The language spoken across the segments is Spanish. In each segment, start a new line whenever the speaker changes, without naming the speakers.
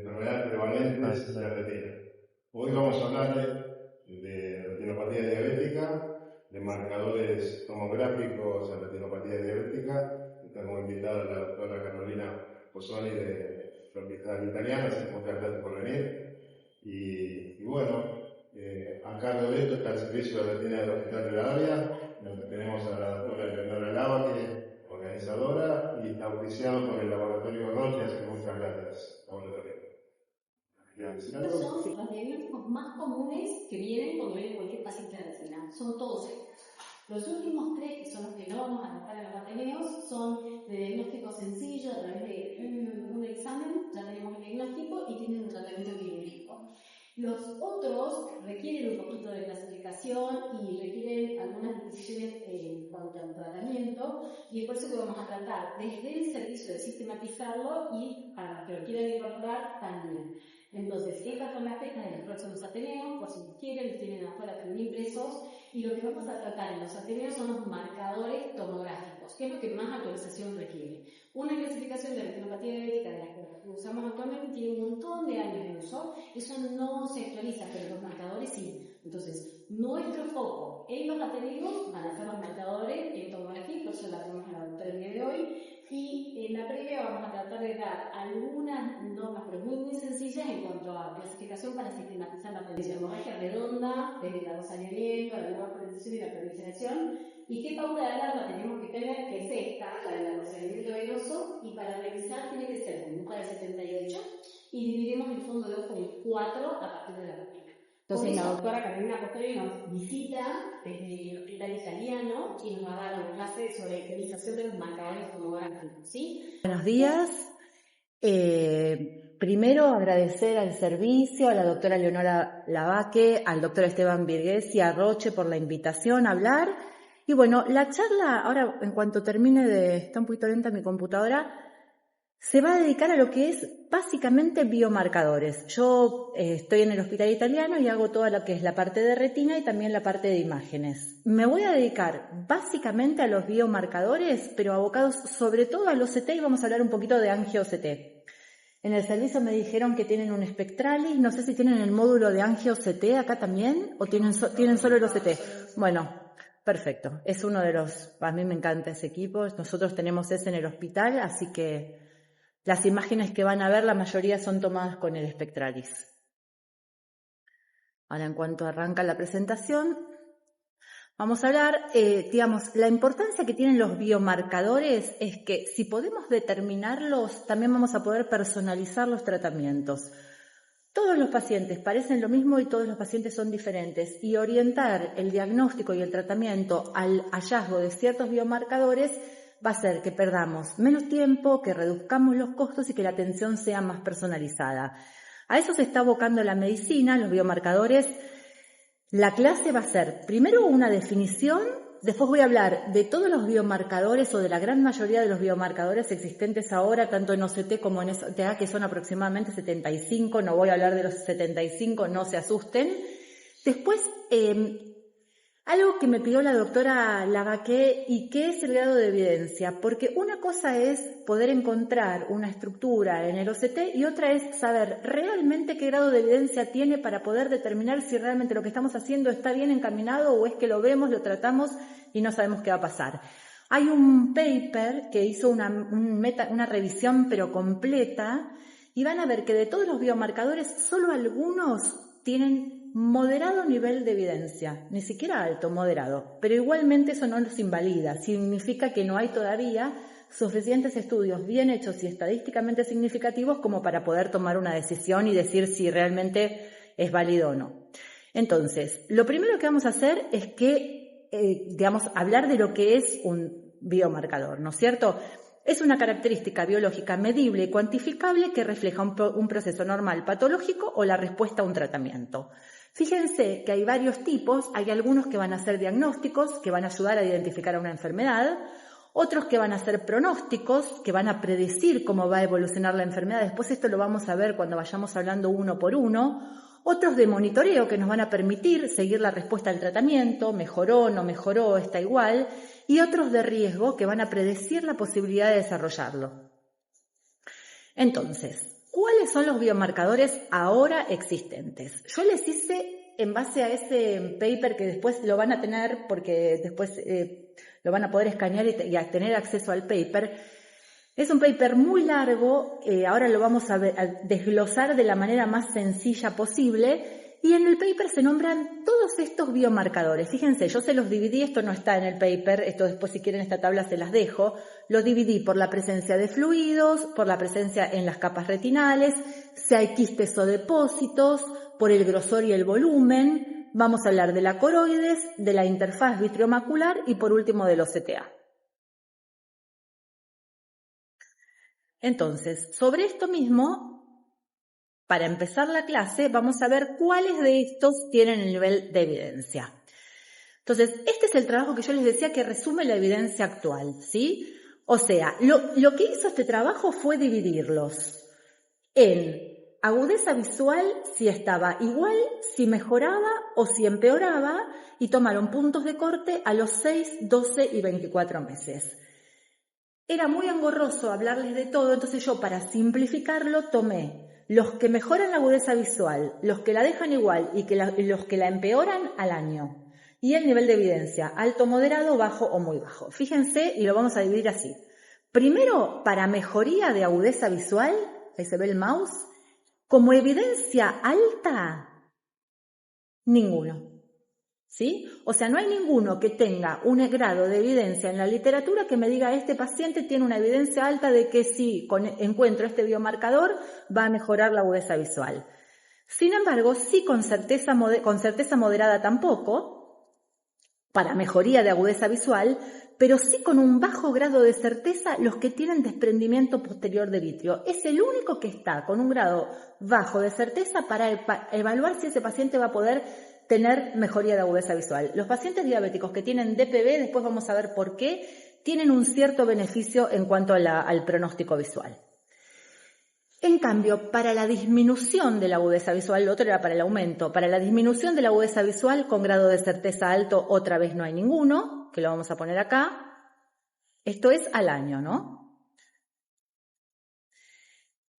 enfermedades prevalentes de retina. Hoy vamos a hablar de retinopatía diabética, de marcadores tomográficos en retinopatía diabética. Tenemos invitada a la doctora Carolina Pozzoni de la Hospital Italiana, muchas gracias por venir. Y bueno, a cargo de esto está el servicio de retina del Hospital de la Ávila, donde tenemos a la doctora Leonora Lava, que es organizadora, y está auspiciado por el laboratorio Roche, así que muchas gracias, laboratorio.
Son los diagnósticos más comunes que vienen cuando viene cualquier paciente de retina. Son todos estos. Los últimos tres, que son los que no vamos a tratar en los Ateneos, son de diagnóstico sencillo a través de un examen, ya tenemos el diagnóstico y tienen un tratamiento quirúrgico. Los otros requieren un poquito de clasificación y requieren algunas decisiones en cuanto al tratamiento, y es por eso que vamos a tratar desde el servicio de sistematizarlo y para los que lo quieran incorporar también. Entonces, estas son las fechas de los próximos Ateneos, por si quieren, los tienen afuera también impresos, y lo que vamos a tratar en los Ateneos son los marcadores tomográficos, que es lo que más actualización requiere. Una clasificación de retinopatía diabética de la que usamos actualmente tiene un montón de años de uso, eso no se actualiza, pero los marcadores sí. Entonces, nuestro foco en los Ateneos van a ser los marcadores en tomografía, por eso la tenemos en la doctora el día de hoy, y en la previa vamos a tratar de dar algunas normas, pero muy sencillas en cuanto a clasificación para sistematizar la tendencia hemorragia redonda, desde el saneamiento, la nueva presentación y la proliferación, y qué pauta de alarma tenemos que tener, que es esta, la del almacenamiento venoso, y para revisar tiene que ser con mujer de 78, y dividimos el fondo de ojo en 4 a partir de la retina. Entonces la doctora Carolina Pozzoni nos visita desde el Hospital Italiano y nos va a dar una clase sobre utilización de los marcadores tomográficos, ¿sí?
Buenos días. Primero agradecer al servicio, a la doctora Leonora Lavaque, al doctor Esteban Virgués y a Roche por la invitación a hablar. Y bueno, la charla, ahora en cuanto termine está un poquito lenta mi computadora, se va a dedicar a lo que es básicamente biomarcadores. Yo estoy en el Hospital Italiano y hago toda lo que es la parte de retina y también la parte de imágenes. Me voy a dedicar básicamente a los biomarcadores, pero abocados sobre todo al OCT, y vamos a hablar un poquito de angio-OCT. En el servicio me dijeron que tienen un Spectralis, no sé si tienen el módulo de angio-OCT acá también o tienen solo el OCT. Bueno, perfecto. Es uno de los, a mí me encanta ese equipo, nosotros tenemos ese en el hospital, así que las imágenes que van a ver, la mayoría son tomadas con el Spectralis. Ahora, en cuanto arranca la presentación, vamos a hablar, la importancia que tienen los biomarcadores es que si podemos determinarlos, también vamos a poder personalizar los tratamientos. Todos los pacientes parecen lo mismo y todos los pacientes son diferentes, y orientar el diagnóstico y el tratamiento al hallazgo de ciertos biomarcadores va a hacer que perdamos menos tiempo, que reduzcamos los costos y que la atención sea más personalizada. A eso se está abocando la medicina, los biomarcadores. La clase va a ser primero una definición, después voy a hablar de todos los biomarcadores o de la gran mayoría de los biomarcadores existentes ahora, tanto en OCT como en SOTA, que son aproximadamente 75, no voy a hablar de los 75, no se asusten. Después, algo que me pidió la doctora Lavaque, y qué es el grado de evidencia, porque una cosa es poder encontrar una estructura en el OCT y otra es saber realmente qué grado de evidencia tiene para poder determinar si realmente lo que estamos haciendo está bien encaminado o es que lo vemos, lo tratamos y no sabemos qué va a pasar. Hay un paper que hizo una revisión pero completa, y van a ver que de todos los biomarcadores solo algunos tienen moderado nivel de evidencia, ni siquiera alto, moderado, pero igualmente eso no los invalida, significa que no hay todavía suficientes estudios bien hechos y estadísticamente significativos como para poder tomar una decisión y decir si realmente es válido o no. Entonces, lo primero que vamos a hacer es que, hablar de lo que es un biomarcador, ¿no es cierto? Es una característica biológica medible y cuantificable que refleja un proceso normal patológico o la respuesta a un tratamiento. Fíjense que hay varios tipos, hay algunos que van a ser diagnósticos, que van a ayudar a identificar a una enfermedad, otros que van a ser pronósticos, que van a predecir cómo va a evolucionar la enfermedad, después esto lo vamos a ver cuando vayamos hablando uno por uno, otros de monitoreo que nos van a permitir seguir la respuesta al tratamiento, mejoró, no mejoró, está igual, y otros de riesgo que van a predecir la posibilidad de desarrollarlo. Entonces, ¿cuáles son los biomarcadores ahora existentes? Yo les hice en base a ese paper que después lo van a tener, porque después lo van a poder escanear y a tener acceso al paper. Es un paper muy largo, ahora lo vamos a desglosar de la manera más sencilla posible. Y en el paper se nombran todos estos biomarcadores. Fíjense, yo se los dividí, esto no está en el paper, esto después si quieren esta tabla se las dejo. Lo dividí por la presencia de fluidos, por la presencia en las capas retinales, si hay quistes o depósitos, por el grosor y el volumen. Vamos a hablar de la coroides, de la interfaz vitriomacular y por último de los CTA. Entonces, sobre esto mismo, para empezar la clase, vamos a ver cuáles de estos tienen el nivel de evidencia. Entonces, este es el trabajo que yo les decía que resume la evidencia actual, ¿sí? O sea, lo que hizo este trabajo fue dividirlos en agudeza visual, si estaba igual, si mejoraba o si empeoraba, y tomaron puntos de corte a los 6, 12 y 24 meses. Era muy engorroso hablarles de todo, entonces yo para simplificarlo tomé los que mejoran la agudeza visual, los que la dejan igual y los que la empeoran al año. Y el nivel de evidencia, alto, moderado, bajo o muy bajo. Fíjense, y lo vamos a dividir así. Primero, para mejoría de agudeza visual, ahí se ve el mouse, como evidencia alta, ninguno. ¿Sí? O sea, no hay ninguno que tenga un grado de evidencia en la literatura que me diga este paciente tiene una evidencia alta de que si encuentro este biomarcador va a mejorar la agudeza visual. Sin embargo, sí con certeza moderada tampoco, para mejoría de agudeza visual, pero sí con un bajo grado de certeza los que tienen desprendimiento posterior de vitrio. Es el único que está con un grado bajo de certeza para evaluar si ese paciente va a poder tener mejoría de agudeza visual. Los pacientes diabéticos que tienen DPV, después vamos a ver por qué, tienen un cierto beneficio en cuanto al pronóstico visual. En cambio, para la disminución de la agudeza visual, lo otro era para el aumento, para la disminución de la agudeza visual con grado de certeza alto, otra vez no hay ninguno, que lo vamos a poner acá. Esto es al año, ¿no?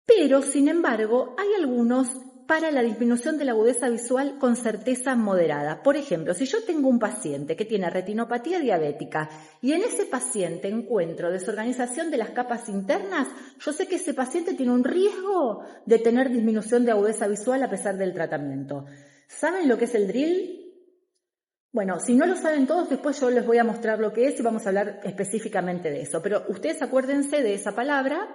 Pero, sin embargo, hay algunos para la disminución de la agudeza visual con certeza moderada. Por ejemplo, si yo tengo un paciente que tiene retinopatía diabética y en ese paciente encuentro desorganización de las capas internas, yo sé que ese paciente tiene un riesgo de tener disminución de agudeza visual a pesar del tratamiento. ¿Saben lo que es el DRIL? Bueno, si no lo saben todos, después yo les voy a mostrar lo que es y vamos a hablar específicamente de eso. Pero ustedes acuérdense de esa palabra.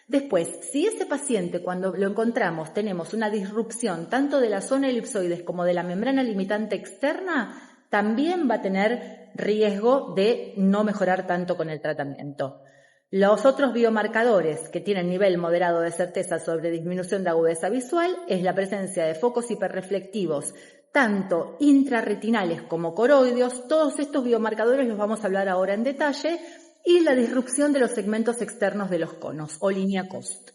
Después, si ese paciente cuando lo encontramos tenemos una disrupción tanto de la zona elipsoides como de la membrana limitante externa, también va a tener riesgo de no mejorar tanto con el tratamiento. Los otros biomarcadores que tienen nivel moderado de certeza sobre disminución de agudeza visual es la presencia de focos hiperreflectivos, tanto intrarretinales como coroideos. Todos estos biomarcadores los vamos a hablar ahora en detalle. Y la disrupción de los segmentos externos de los conos, o línea COST.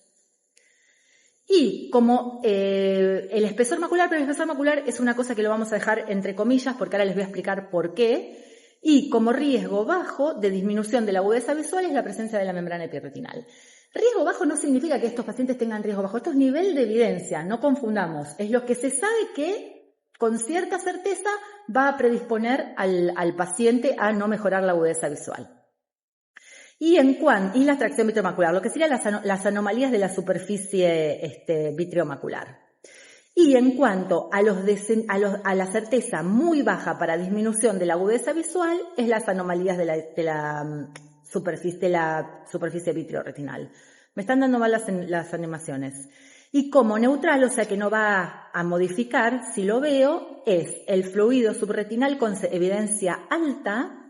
Y como el espesor macular, pero el espesor macular es una cosa que lo vamos a dejar entre comillas, porque ahora les voy a explicar por qué. Y como riesgo bajo de disminución de la agudeza visual es la presencia de la membrana epirretinal. Riesgo bajo no significa que estos pacientes tengan riesgo bajo, esto es nivel de evidencia, no confundamos. Es lo que se sabe que con cierta certeza va a predisponer al paciente a no mejorar la agudeza visual. Y la tracción vitriomacular, lo que serían las anomalías de la superficie vitriomacular. Y en cuanto a la certeza muy baja para disminución de la agudeza visual, es las anomalías de la superficie vitrioretinal. Me están dando mal las animaciones. Y como neutral, o sea que no va a modificar, si lo veo, es el fluido subretinal con evidencia alta,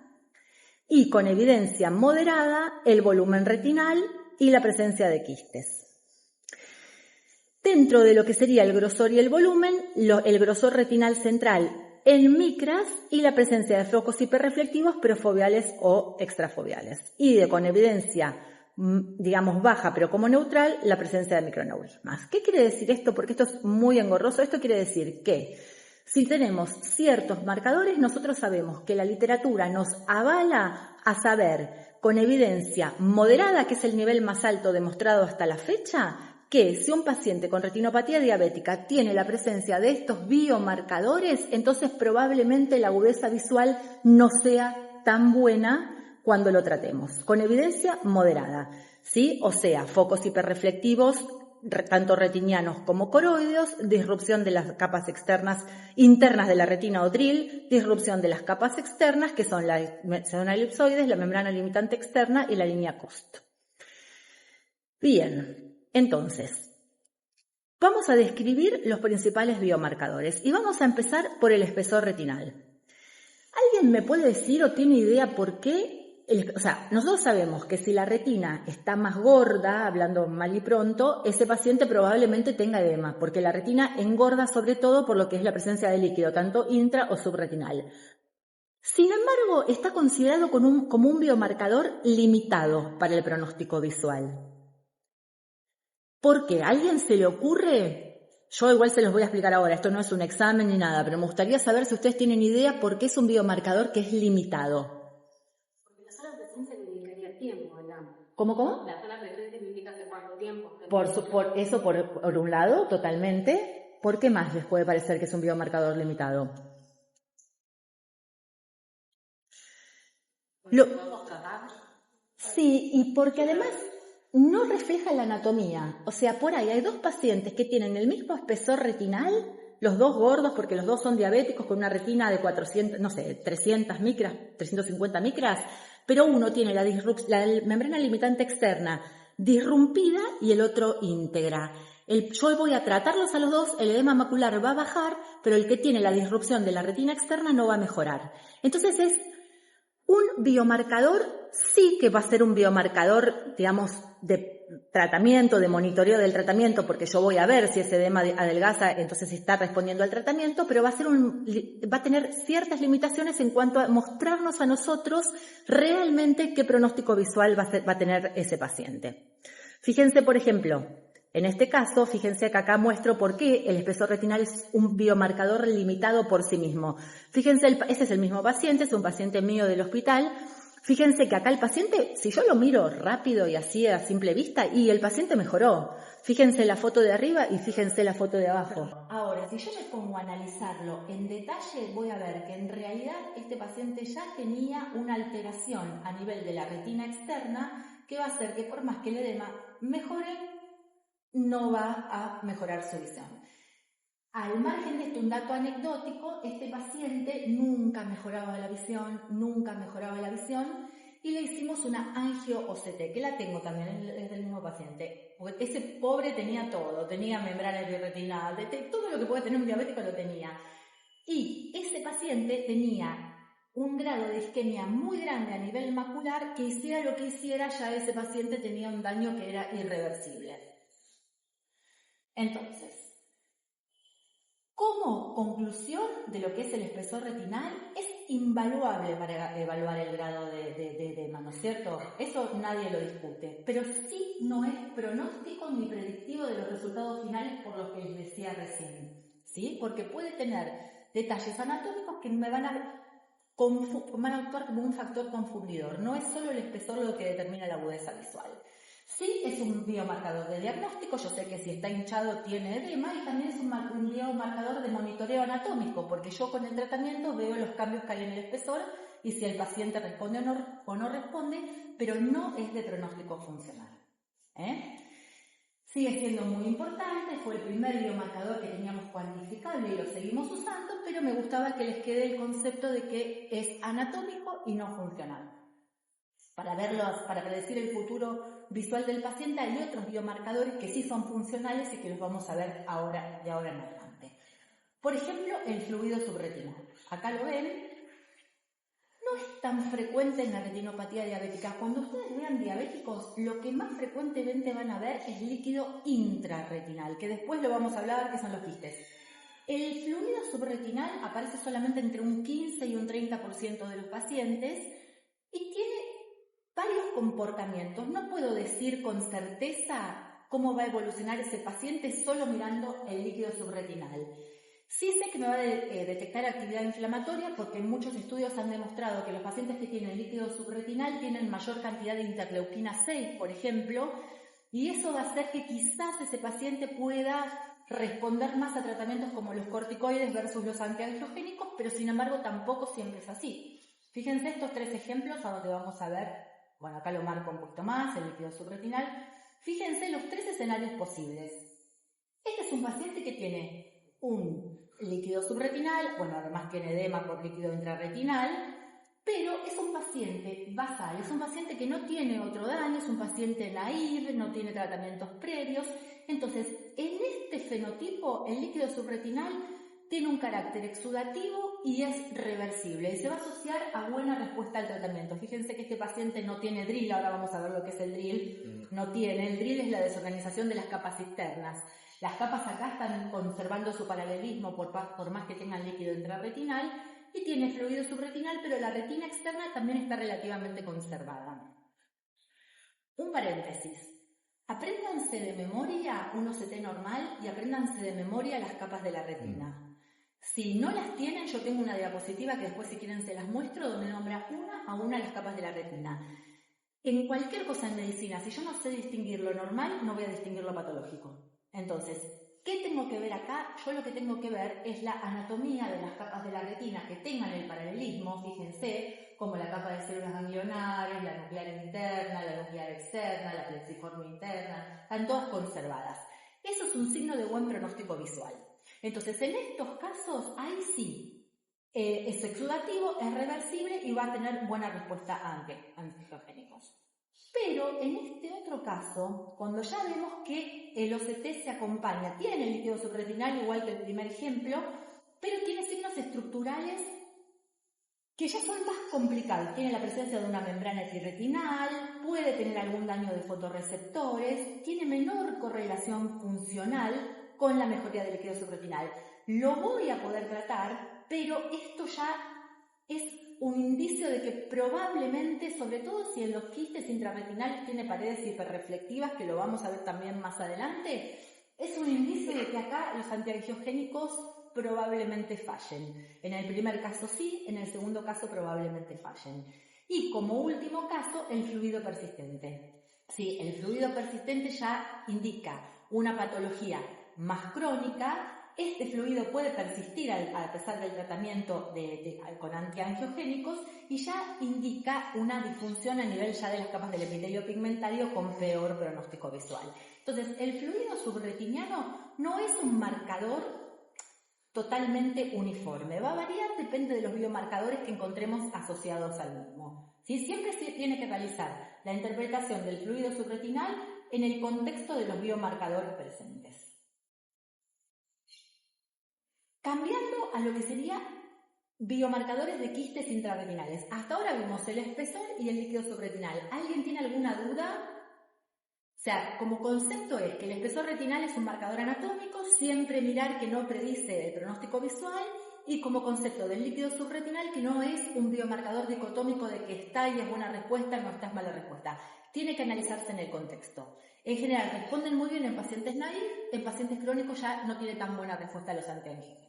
y con evidencia moderada el volumen retinal y la presencia de quistes. Dentro de lo que sería el grosor y el volumen, el grosor retinal central en micras y la presencia de focos hiperreflectivos prefoveales o extrafoveales. Y con evidencia, digamos, baja, pero como neutral, la presencia de microneurismas. ¿Qué quiere decir esto? Porque esto es muy engorroso. Esto quiere decir que si tenemos ciertos marcadores, nosotros sabemos que la literatura nos avala a saber con evidencia moderada, que es el nivel más alto demostrado hasta la fecha, que si un paciente con retinopatía diabética tiene la presencia de estos biomarcadores, entonces probablemente la agudeza visual no sea tan buena cuando lo tratemos, con evidencia moderada, ¿sí? O sea, focos hiperreflectivos, tanto retinianos como coroideos, disrupción de las capas internas de la retina o DRIL, disrupción de las capas externas, que son la elipsoides, la membrana limitante externa y la línea Cost. Bien, entonces, vamos a describir los principales biomarcadores y vamos a empezar por el espesor retinal. ¿Alguien me puede decir o tiene idea por qué? Nosotros sabemos que si la retina está más gorda, hablando mal y pronto, ese paciente probablemente tenga edema, porque la retina engorda sobre todo por lo que es la presencia de líquido, tanto intra o subretinal. Sin embargo, está considerado como un biomarcador limitado para el pronóstico visual. ¿Por qué? ¿A alguien se le ocurre? Yo igual se los voy a explicar ahora, esto no es un examen ni nada, pero me gustaría saber si ustedes tienen idea por qué es un biomarcador que es limitado. ¿Cómo?
La zona presente me indica hace cuánto tiempo.
Por un lado, totalmente. ¿Por qué más les puede parecer que es un biomarcador limitado? Sí, y porque además no refleja la anatomía. O sea, por ahí hay dos pacientes que tienen el mismo espesor retinal, los dos gordos, porque los dos son diabéticos con una retina de 300 micras, 350 micras, pero uno tiene la membrana limitante externa disrumpida y el otro íntegra. Yo voy a tratarlos a los dos, el edema macular va a bajar, pero el que tiene la disrupción de la retina externa no va a mejorar. Entonces es un biomarcador, sí que va a ser un biomarcador, digamos, de tratamiento, de monitoreo del tratamiento, porque yo voy a ver si ese edema adelgaza, entonces está respondiendo al tratamiento, pero va a tener ciertas limitaciones en cuanto a mostrarnos a nosotros realmente qué pronóstico visual va a tener ese paciente. Fíjense, por ejemplo, en este caso, fíjense que acá muestro por qué el espesor retinal es un biomarcador limitado por sí mismo. Fíjense, este es el mismo paciente, es un paciente mío del hospital. Fíjense que acá el paciente, si yo lo miro rápido y así a simple vista, y el paciente mejoró. Fíjense la foto de arriba y fíjense la foto de abajo. Ahora, si yo me pongo a analizarlo en detalle, voy a ver que en realidad este paciente ya tenía una alteración a nivel de la retina externa que va a hacer que por más que el edema mejore, no va a mejorar su visión. Al margen de esto, un dato anecdótico, este paciente nunca mejoraba la visión y le hicimos una angio-OCT, que la tengo también, es del mismo paciente. Porque ese pobre tenía todo, tenía membrana birretinal, todo lo que puede tener un diabético lo tenía. Y ese paciente tenía un grado de isquemia muy grande a nivel macular, que hiciera lo que hiciera, ya ese paciente tenía un daño que era irreversible. Entonces, como conclusión de lo que es el espesor retinal, es invaluable para evaluar el grado de edema, ¿no es cierto? Eso nadie lo discute, pero sí no es pronóstico ni predictivo de los resultados finales por los que les decía recién, ¿sí? Porque puede tener detalles anatómicos que van a actuar como un factor confundidor. No es solo el espesor lo que determina la agudeza visual. Sí, es un biomarcador de diagnóstico, yo sé que si está hinchado tiene edema y también es un biomarcador de monitoreo anatómico, porque yo con el tratamiento veo los cambios que hay en el espesor y si el paciente responde o no responde, pero no es de pronóstico funcional. Sigue siendo muy importante, fue el primer biomarcador que teníamos cuantificable y lo seguimos usando, pero me gustaba que les quede el concepto de que es anatómico y no funcional. Para predecir el futuro visual del paciente hay otros biomarcadores que sí son funcionales y que los vamos a ver de ahora en adelante. Por ejemplo, el fluido subretinal. Acá lo ven. No es tan frecuente en la retinopatía diabética. Cuando ustedes vean diabéticos, lo que más frecuentemente van a ver es líquido intrarretinal, que después lo vamos a hablar, que son los quistes. El fluido subretinal aparece solamente entre un 15 y un 30% de los pacientes y tiene varios comportamientos. No puedo decir con certeza cómo va a evolucionar ese paciente solo mirando el líquido subretinal. Sí sé que me va a detectar actividad inflamatoria porque en muchos estudios han demostrado que los pacientes que tienen líquido subretinal tienen mayor cantidad de interleuquina 6, por ejemplo, Y eso va a hacer que quizás ese paciente pueda responder más a tratamientos como los corticoides versus los antiangiogénicos, pero sin embargo tampoco siempre es así. Fíjense estos 3 ejemplos a donde vamos a ver, bueno, acá lo marco un poquito más, el líquido subretinal. Fíjense los 3 escenarios posibles. Este es un paciente que tiene un líquido subretinal, bueno, además tiene edema por líquido intrarretinal, pero es un paciente basal, es un paciente que no tiene otro daño, es un paciente naive, no tiene tratamientos previos. Entonces, en este fenotipo, el líquido subretinal tiene un carácter exudativo y es reversible y se va a asociar a buena respuesta al tratamiento. Fíjense que este paciente no tiene DRIL, ahora vamos a ver lo que es el DRIL. No tiene, el DRIL es la desorganización de las capas externas. Las capas acá están conservando su paralelismo por más que tengan líquido intrarretinal, y tiene fluido subretinal, pero la retina externa también está relativamente conservada. Un paréntesis. Apréndanse de memoria un OCT normal y apréndanse de memoria las capas de la retina. Si no las tienen, yo tengo una diapositiva que después si quieren se las muestro, donde nombra una a una las capas de la retina. En cualquier cosa en medicina, si yo no sé distinguir lo normal, no voy a distinguir lo patológico. Entonces, ¿qué tengo que ver acá? Yo lo que tengo que ver es la anatomía de las capas de la retina que tengan el paralelismo, fíjense, como la capa de células ganglionares, la nuclear interna, la nuclear externa, la plexiforme interna, están todas conservadas. Eso es un signo de buen pronóstico visual. Entonces, en estos casos, ahí sí, es exudativo, es reversible y va a tener buena respuesta a antiangiogénicos. Pero en este otro caso, cuando ya vemos que el OCT se acompaña, tiene el líquido subretinal igual que el primer ejemplo, pero tiene signos estructurales que ya son más complicados. Tiene la presencia de una membrana epiretinal, puede tener algún daño de fotorreceptores, tiene menor correlación funcional con la mejoría del líquido subretinal. Lo voy a poder tratar, pero esto ya es un indicio de que probablemente, sobre todo si en los quistes intrarretinales tiene paredes hiperreflectivas, que lo vamos a ver también más adelante, es un indicio de que acá los antiangiogénicos probablemente fallen. En el primer caso sí, en el segundo caso probablemente fallen. Y como último caso, el fluido persistente. Sí, el fluido persistente ya indica una patología más crónica. Este fluido puede persistir a pesar del tratamiento con antiangiogénicos y ya indica una disfunción a nivel ya de las capas del epitelio pigmentario con peor pronóstico visual. Entonces, el fluido subretiniano no es un marcador totalmente uniforme. Va a variar, depende de los biomarcadores que encontremos asociados al mismo. ¿Sí? Siempre se tiene que realizar la interpretación del fluido subretinal en el contexto de los biomarcadores presentes. Cambiando a lo que sería biomarcadores de quistes intrarretinales. Hasta ahora vimos el espesor y el líquido subretinal. ¿Alguien tiene alguna duda? O sea, como concepto es que el espesor retinal es un marcador anatómico, siempre mirar que no predice el pronóstico visual, y como concepto del líquido subretinal que no es un biomarcador dicotómico de que está y es buena respuesta, no está es mala respuesta. Tiene que analizarse en el contexto. En general responden muy bien en pacientes naïve, en pacientes crónicos ya no tiene tan buena respuesta a los antiangiogénicos.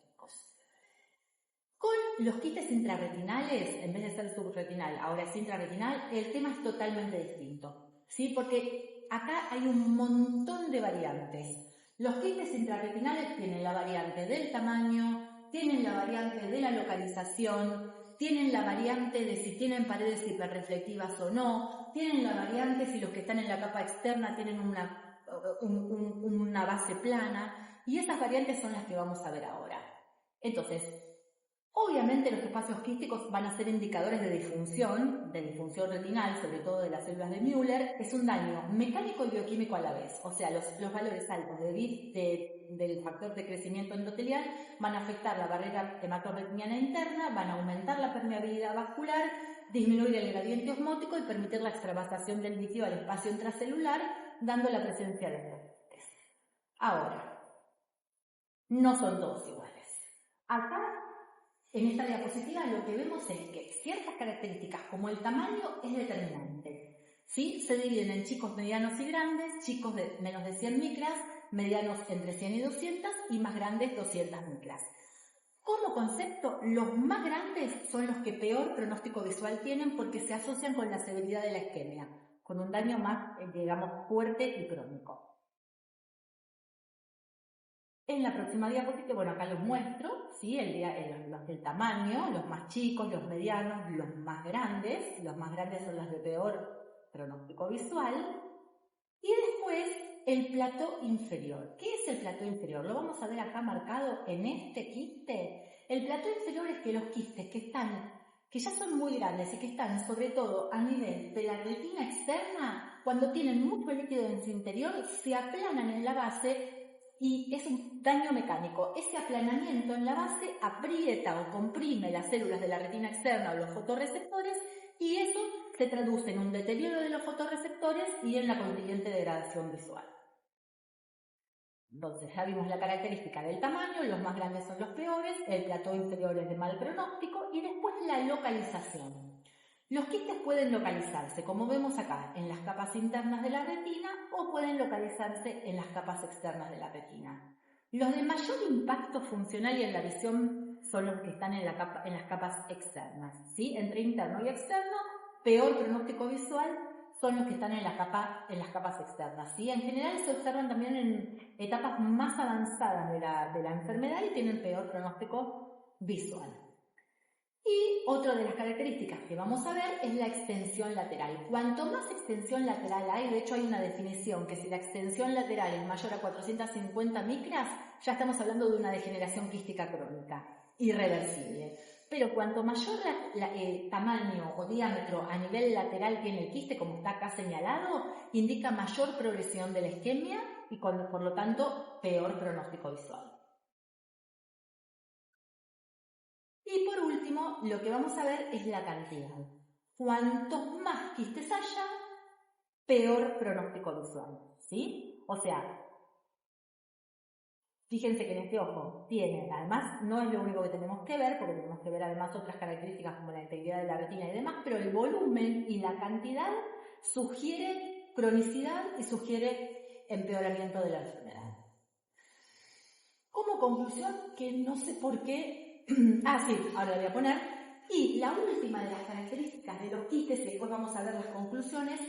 Con los quistes intrarretinales, en vez de ser subretinal, ahora es intrarretinal, el tema es totalmente distinto, ¿sí? Porque acá hay un montón de variantes. Los quistes intrarretinales tienen la variante del tamaño, tienen la variante de la localización, tienen la variante de si tienen paredes hiperreflectivas o no, tienen la variante si los que están en la capa externa tienen una base plana, y esas variantes son las que vamos a ver ahora. Entonces, obviamente los espacios quísticos van a ser indicadores de disfunción retinal, sobre todo de las células de Müller. Es un daño mecánico y bioquímico a la vez. O sea, los valores altos del factor de crecimiento endotelial van a afectar la barrera hematorretiniana interna, van a aumentar la permeabilidad vascular, disminuir el gradiente osmótico y permitir la extravasación del líquido al espacio intracelular, dando la presencia de herpes. Ahora, no son todos iguales. Acá, en esta diapositiva, lo que vemos es que ciertas características como el tamaño es determinante. ¿Sí? Se dividen en chicos medianos y grandes, chicos de menos de 100 micras, medianos entre 100 y 200 y más grandes 200 micras. Como concepto, los más grandes son los que peor pronóstico visual tienen porque se asocian con la severidad de la isquemia. con un daño más, digamos, fuerte y crónico. En la próxima diapositiva, bueno, acá los muestro, ¿sí? Los del tamaño, los más chicos, los medianos, los más grandes. Los más grandes son los de peor pronóstico visual. Y después el plató inferior. ¿Qué es el plató inferior? Lo vamos a ver acá marcado en este quiste. El plató inferior es que los quistes que ya son muy grandes y que están sobre todo a nivel de la retina externa, cuando tienen mucho líquido en su interior, se aplanan en la base y es un daño mecánico. Ese aplanamiento en la base aprieta o comprime las células de la retina externa o los fotorreceptores y eso se traduce en un deterioro de los fotorreceptores y en la consiguiente degradación visual. Entonces ya vimos la característica del tamaño, los más grandes son los peores, el plató inferior es de mal pronóstico y después la localización. Los quistes pueden localizarse, como vemos acá, en las capas internas de la retina o pueden localizarse en las capas externas de la retina. Los de mayor impacto funcional y en la visión son los que están en las capas externas, ¿sí? Entre interno y externo, peor pronóstico visual son los que están en las capas externas, ¿sí? En general se observan también en etapas más avanzadas de la enfermedad y tienen peor pronóstico visual. Y otra de las características que vamos a ver es la extensión lateral. Cuanto más extensión lateral hay, de hecho hay una definición que si la extensión lateral es mayor a 450 micras, ya estamos hablando de una degeneración quística crónica, irreversible. Pero cuanto mayor tamaño o diámetro a nivel lateral tiene el quiste, como está acá señalado, indica mayor progresión de la isquemia y por lo tanto peor pronóstico visual. Y por último, lo que vamos a ver es la cantidad. Cuantos más quistes haya, peor pronóstico visual, ¿sí? O sea, fíjense que en este ojo tiene, además no es lo único que tenemos que ver, porque tenemos que ver además otras características como la integridad de la retina y demás, pero el volumen y la cantidad sugiere cronicidad y sugiere empeoramiento de la enfermedad. Como conclusión, que no sé por qué, ahora la voy a poner, y la última de las características de los quistes, y después vamos a ver las conclusiones,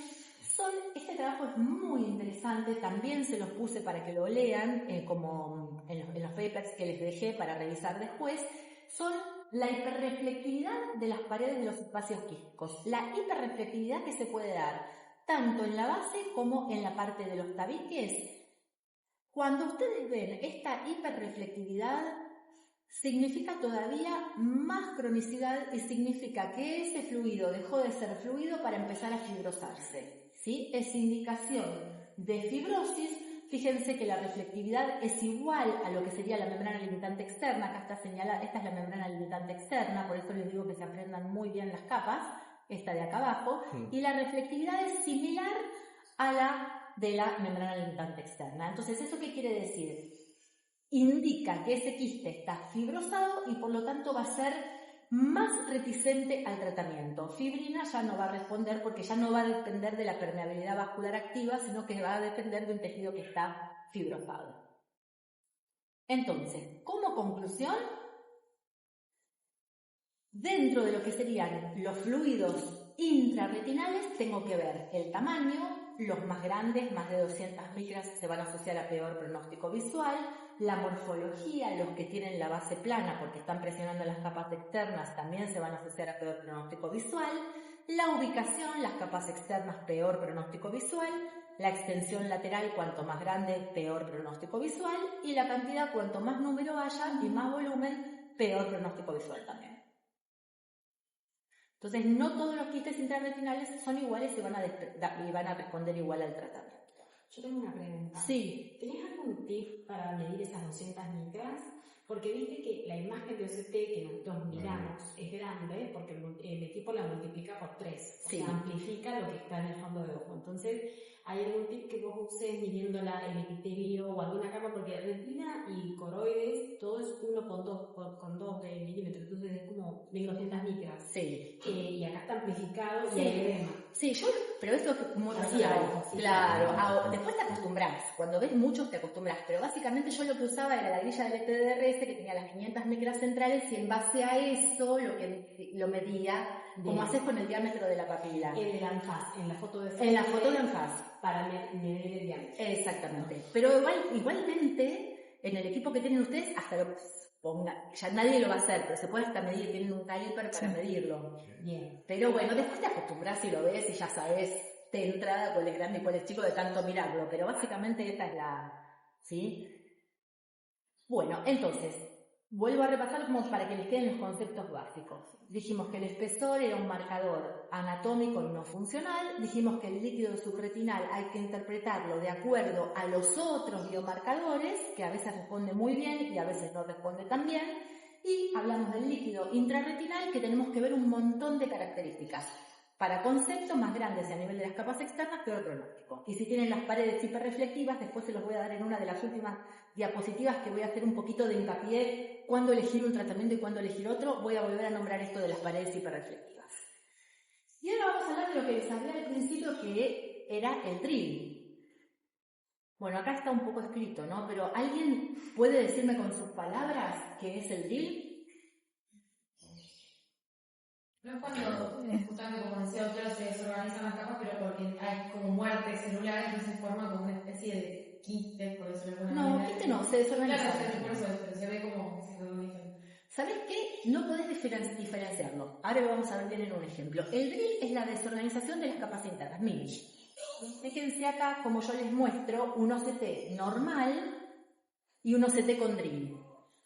este trabajo es muy interesante, también se los puse para que lo lean, como en los papers que les dejé para revisar después, son la hiperreflectividad de las paredes de los espacios quísticos, la hiperreflectividad que se puede dar tanto en la base como en la parte de los tabiques. Cuando ustedes ven esta hiperreflectividad, significa todavía más cronicidad y significa que ese fluido dejó de ser fluido para empezar a fibrosarse, ¿sí? Es indicación de fibrosis. Fíjense que la reflectividad es igual a lo que sería la membrana limitante externa. Acá está señalada, esta es la membrana limitante externa, por eso les digo que se aprendan muy bien las capas, esta de acá abajo, y la reflectividad es similar a la de la membrana limitante externa. Entonces, ¿eso qué quiere decir? Indica que ese quiste está fibrosado y por lo tanto va a ser más reticente al tratamiento. Fibrina ya no va a responder porque ya no va a depender de la permeabilidad vascular activa, sino que va a depender de un tejido que está fibrosado. Entonces, como conclusión, dentro de lo que serían los fluidos intrarretinales tengo que ver el tamaño. Los más grandes, más de 200 micras, se van a asociar a peor pronóstico visual. La morfología, los que tienen la base plana porque están presionando las capas externas, también se van a asociar a peor pronóstico visual. La ubicación, las capas externas, peor pronóstico visual. La extensión lateral, cuanto más grande, peor pronóstico visual. Y la cantidad, cuanto más número haya y más volumen, peor pronóstico visual también. Entonces, no todos los quistes intrarretinales son iguales y van a responder igual al tratamiento.
Yo tengo una pregunta.
Sí.
¿Tenés algún tip para medir esas 200 micras? Porque viste que la imagen de OCT que nosotros miramos es grande porque el equipo la multiplica por 3.
Sí.
O sea, amplifica lo que está en el fondo de ojo. Entonces, ¿hay algún tip que vos uses midiendo el epitelio o alguna capa? Porque retina y coroides, todo es 1,2 milímetros. Entonces es como como 1200 micras.
Sí.
Y acá está amplificado
Sí.
y hay edema.
Sí, pero esto es muy
Así
recién.
sí.
Claro, después te acostumbras. Cuando ves muchos te acostumbras. Pero básicamente yo lo que usaba era la grilla del ETDRS que tenía las 500 micras centrales y en base a eso lo medía, como haces con el diámetro de la papila.
En el anfaz, en la foto de
En la foto de anfaz.
Para medir el diámetro.
Exactamente. Pero igualmente, en el equipo que tienen ustedes, hasta lo pongan, ya nadie lo va a hacer, pero se puede hasta medir, tienen un caliper para medirlo.
Bien.
Pero bueno, después te acostumbras y lo ves y ya sabes de entrada cuál es grande y cuál es chico de tanto mirarlo, pero básicamente esta es ¿sí? Bueno, entonces, vuelvo a repasar como para que les queden los conceptos básicos. Dijimos que el espesor era un marcador anatómico y no funcional. Dijimos que el líquido subretinal hay que interpretarlo de acuerdo a los otros biomarcadores, que a veces responde muy bien y a veces no responde tan bien. Y hablamos del líquido intrarretinal, que tenemos que ver un montón de características. Para conceptos más grandes y a nivel de las capas externas, peor pronóstico. Y si tienen las paredes hiperreflectivas, después se los voy a dar en una de las últimas diapositivas que voy a hacer un poquito de hincapié cuándo elegir un tratamiento y cuándo elegir otro. Voy a volver a nombrar esto de las paredes hiperreflectivas. Y ahora vamos a hablar de lo que les hablé al principio, que era el drill. Bueno, acá está un poco escrito, ¿no? Pero ¿alguien puede decirme con sus palabras qué es el drill?
No es cuando, justamente como decía doctora, se desorganizan las capas, pero porque hay como muerte celular, entonces se forma como una especie de quiste, por decirlo de alguna manera.
No, quiste no, se desorganiza.
Claro, por eso, pero se ve como se organiza.
¿Sabes qué? No podés diferenciarlo. Ahora lo vamos a ver bien en un ejemplo. El drill es la desorganización de las capas internas. Miren, fíjense acá como yo les muestro un OCT normal y un OCT con drill.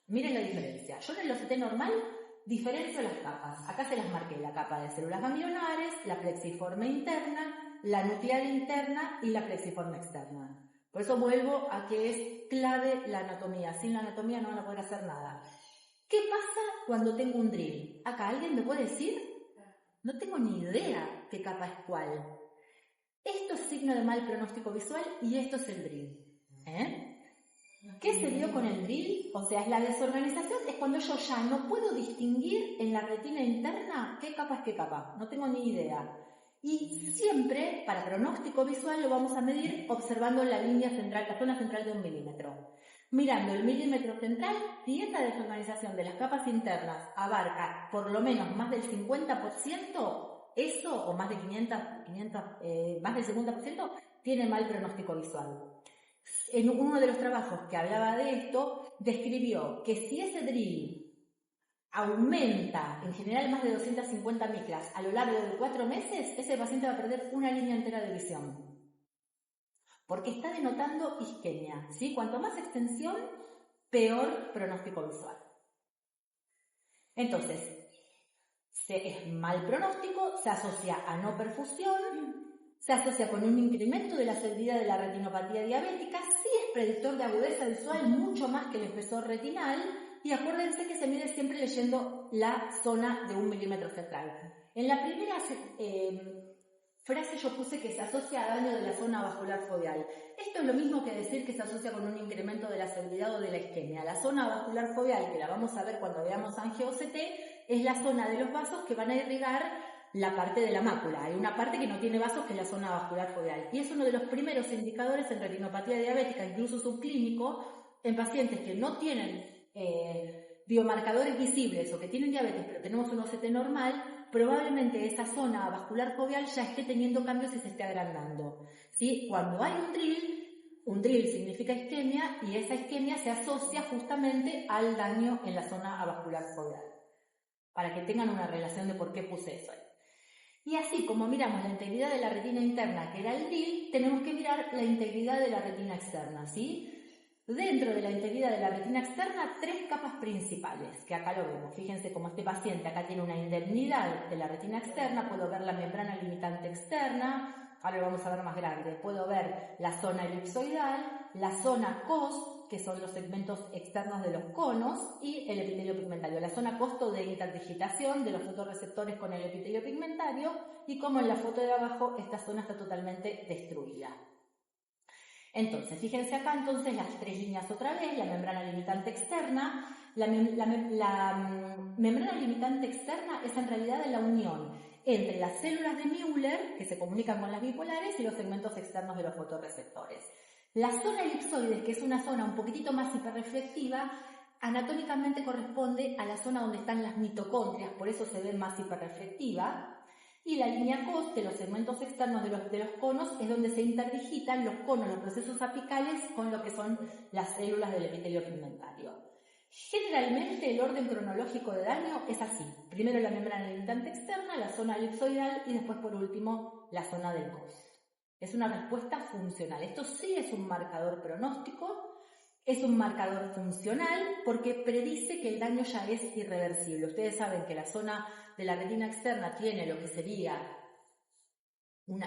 Miren la diferencia. Yo en el OCT normal diferencio las capas. Acá se las marqué: la capa de células ganglionares, la plexiforme interna, la nuclear interna y la plexiforme externa. Por eso vuelvo a que es clave la anatomía. Sin la anatomía no van a poder hacer nada. ¿Qué pasa cuando tengo un drill? Acá, ¿alguien me puede decir? No tengo ni idea qué capa es cuál. Esto es signo de mal pronóstico visual y esto es el drill. ¿Qué se dio con el drill? O sea, es la desorganización, es cuando yo ya no puedo distinguir en la retina interna qué capa es qué capa. No tengo ni idea. Y siempre, para pronóstico visual, lo vamos a medir observando la línea central, la zona central de 1 milímetro. Mirando el milímetro central, si esta desorganización de las capas internas abarca por lo menos más del 50%, eso, o más de 500 más del 50%, tiene mal pronóstico visual. En uno de los trabajos que hablaba de esto, describió que si ese drill aumenta, en general más de 250 micras, a lo largo de 4 meses, ese paciente va a perder una línea entera de visión. Porque está denotando isquemia, ¿sí? Cuanto más extensión, peor pronóstico visual. Entonces, es mal pronóstico, se asocia a no perfusión, se asocia con un incremento de la severidad de la retinopatía diabética, sí es predictor de agudeza visual mucho más que el espesor retinal, y acuérdense que se mide siempre leyendo la zona de 1 milímetro central. En la primera frase yo puse que se asocia a daño de la zona vascular foveal. Esto es lo mismo que decir que se asocia con un incremento de la severidad o de la isquemia. La zona vascular foveal, que la vamos a ver cuando veamos angio-OCT, es la zona de los vasos que van a irrigar la parte de la mácula. Hay una parte que no tiene vasos, que es la zona vascular foveal. Y es uno de los primeros indicadores en retinopatía diabética, incluso subclínico, en pacientes que no tienen biomarcadores visibles o que tienen diabetes, pero tenemos un OCT normal, probablemente esa zona vascular foveal ya esté teniendo cambios y se esté agrandando. ¿Sí? Cuando hay un drill significa isquemia, y esa isquemia se asocia justamente al daño en la zona vascular foveal. Para que tengan una relación de por qué puse eso ahí. Y así como miramos la integridad de la retina interna, que era el drill, tenemos que mirar la integridad de la retina externa, ¿sí? Dentro de la integridad de la retina externa, 3 capas principales, que acá lo vemos. Fíjense como este paciente acá tiene una indemnidad de la retina externa, puedo ver la membrana limitante externa, ahora lo vamos a ver más grande, puedo ver la zona elipsoidal, la zona cos, que son los segmentos externos de los conos, y el epitelio pigmentario. La zona costo de interdigitación de los fotorreceptores con el epitelio pigmentario, y como en la foto de abajo, esta zona está totalmente destruida. Entonces, fíjense acá entonces las tres líneas otra vez, la membrana limitante externa. La membrana limitante externa es en realidad la unión entre las células de Müller, que se comunican con las bipolares, y los segmentos externos de los fotorreceptores. La zona elipsoide, que es una zona un poquitito más hiperreflectiva, anatómicamente corresponde a la zona donde están las mitocondrias, por eso se ve más hiperreflectiva. Y la línea COS, de los segmentos externos de los conos, es donde se interdigitan los conos, los procesos apicales, con lo que son las células del epitelio pigmentario. Generalmente el orden cronológico de daño es así. Primero la membrana limitante externa, la zona elipsoidal y después por último la zona del COS. Es una respuesta funcional. Esto sí es un marcador pronóstico, es un marcador funcional porque predice que el daño ya es irreversible. Ustedes saben que la zona de la retina externa tiene lo que sería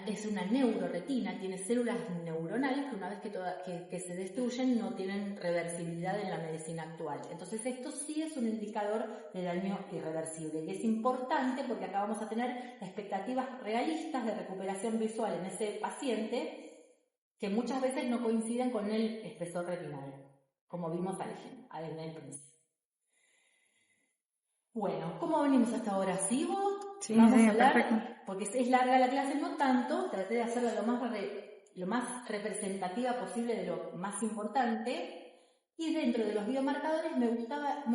es una neuroretina, tiene células neuronales que una vez que se destruyen no tienen reversibilidad en la medicina actual. Entonces esto sí es un indicador de daño irreversible y es importante porque acá vamos a tener expectativas realistas de recuperación visual en ese paciente que muchas veces no coinciden con el espesor retinal, como vimos al principio. Bueno, ¿cómo venimos hasta ahora? ¿Sigo?
Sí,
Vamos a hablar,
perfecto.
porque es larga la clase, no tanto, traté de hacerla lo más representativa posible de lo más importante, y dentro de los biomarcadores me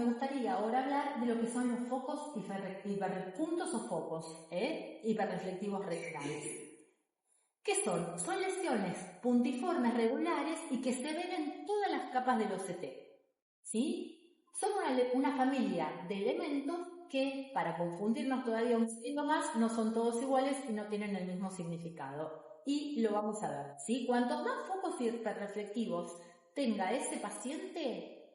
gustaría ahora hablar de lo que son los focos puntos o focos hiperreflectivos retinales. ¿Qué son? Son lesiones puntiformes regulares y que se ven en todas las capas del OCT, ¿sí? Son una familia de elementos que, para confundirnos todavía un poquito más, no son todos iguales y no tienen el mismo significado. Y lo vamos a ver, ¿sí? Cuantos más focos hiperreflectivos tenga ese paciente,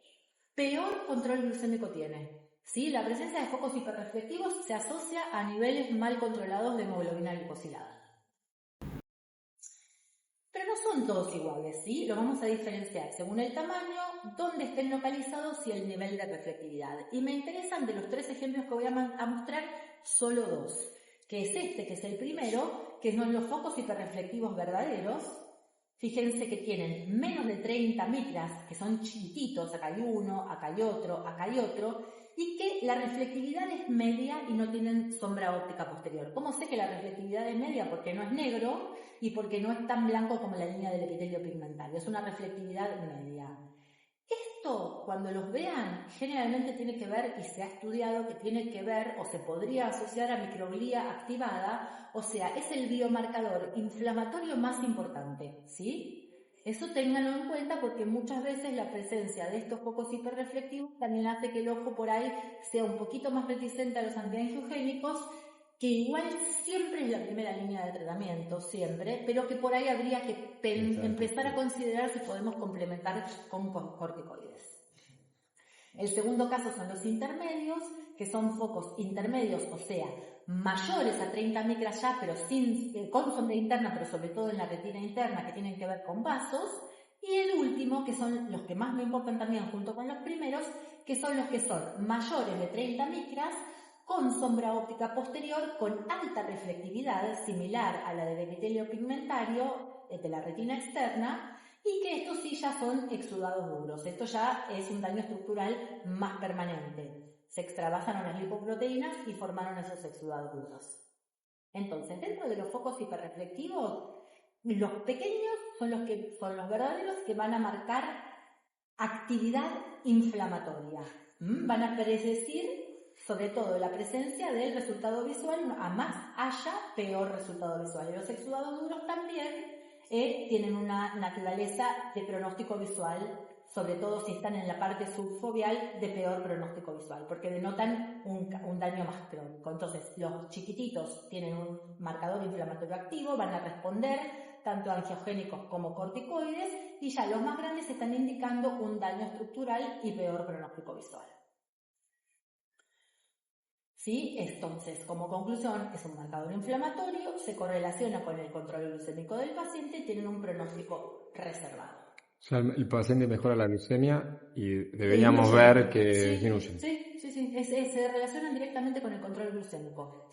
peor control glucémico tiene, ¿sí? La presencia de focos hiperreflectivos se asocia a niveles mal controlados de hemoglobina glicosilada. Pero no son todos iguales, ¿sí? Lo vamos a diferenciar según el tamaño, dónde estén localizados y el nivel de reflectividad. Y me interesan de los 3 ejemplos que voy a mostrar, solo 2. Que es que es el primero, que son los focos hiperreflectivos verdaderos. Fíjense que tienen menos de 30 micras, que son chiquititos, acá hay uno, acá hay otro, y que la reflectividad es media y no tienen sombra óptica posterior. ¿Cómo sé que la reflectividad es media? Porque no es negro y porque no es tan blanco como la línea del epitelio pigmentario. Es una reflectividad media. Esto, cuando los vean, generalmente tiene que ver, y se ha estudiado que tiene que ver, o se podría asociar a microglía activada, o sea, es el biomarcador inflamatorio más importante, ¿sí? Eso ténganlo en cuenta porque muchas veces la presencia de estos focos hiperreflectivos también hace que el ojo por ahí sea un poquito más reticente a los antiangiogénicos, que igual siempre es la primera línea de tratamiento, siempre, pero que por ahí habría que empezar a considerar si podemos complementar con corticoides. El segundo caso son los intermedios, que son focos intermedios, o sea, mayores a 30 micras ya, pero con sombra interna, pero sobre todo en la retina interna, que tienen que ver con vasos. Y el último, que son los que más me importan también junto con los primeros, que son los que son mayores de 30 micras, con sombra óptica posterior, con alta reflectividad, similar a la del epitelio pigmentario de la retina externa, y que estos sí ya son exudados duros. Esto ya es un daño estructural más permanente. Se extravasaron las lipoproteínas y formaron esos exudados duros. Entonces, dentro de los focos hiperreflectivos, los pequeños son los verdaderos que van a marcar actividad inflamatoria. Van a predecir sobre todo la presencia del resultado visual, a más haya, peor resultado visual. Y los exudados duros también tienen una naturaleza de pronóstico visual, sobre todo si están en la parte subfoveal, de peor pronóstico visual, porque denotan un daño más crónico. Entonces, los chiquititos tienen un marcador inflamatorio activo, van a responder tanto a angiogénicos como corticoides, y ya los más grandes están indicando un daño estructural y peor pronóstico visual. ¿Sí? Entonces, como conclusión, es un marcador inflamatorio, se correlaciona con el control glucémico del paciente y tienen un pronóstico reservado.
O sea, el paciente mejora la glucemia y deberíamos ver que disminuyen.
Sí, se relacionan directamente con el control glucémico.